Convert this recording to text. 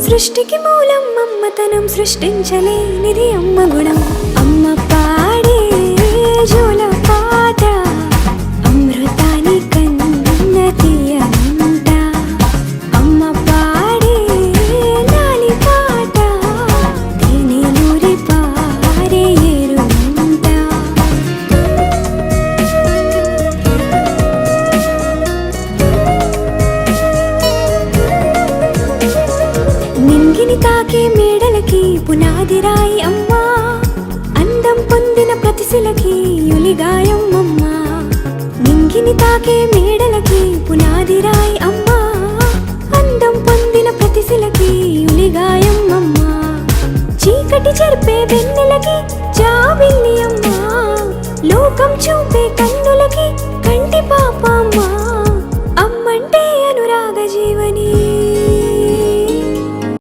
సృష్టికి మూలం అమ్మతనం సృష్టించలేనిది అమ్మ గుణం. అమ్మ పాడే జోల పాట అమృతాని కన్న తీయనంట. అమ్మ పాడే లాలి పాట తేనె నూరి పారే ఏరునంట. నింగిని తాకే మేడలకి పునాది రాయి అమ్మా, అందం పొందిన ప్రతిశిలకి యులిగాయం అమ్మా. నింగిని తాకే మేడలకి పునాది రాయి అమ్మా, అందం పొందిన ప్రతిశిలకి యులిగాయం అమ్మా. చీకటి చెరిపే వెన్నెలకి జాబిల్లి అమ్మా, లోకం చూపే కన్నులకి కంటి పాప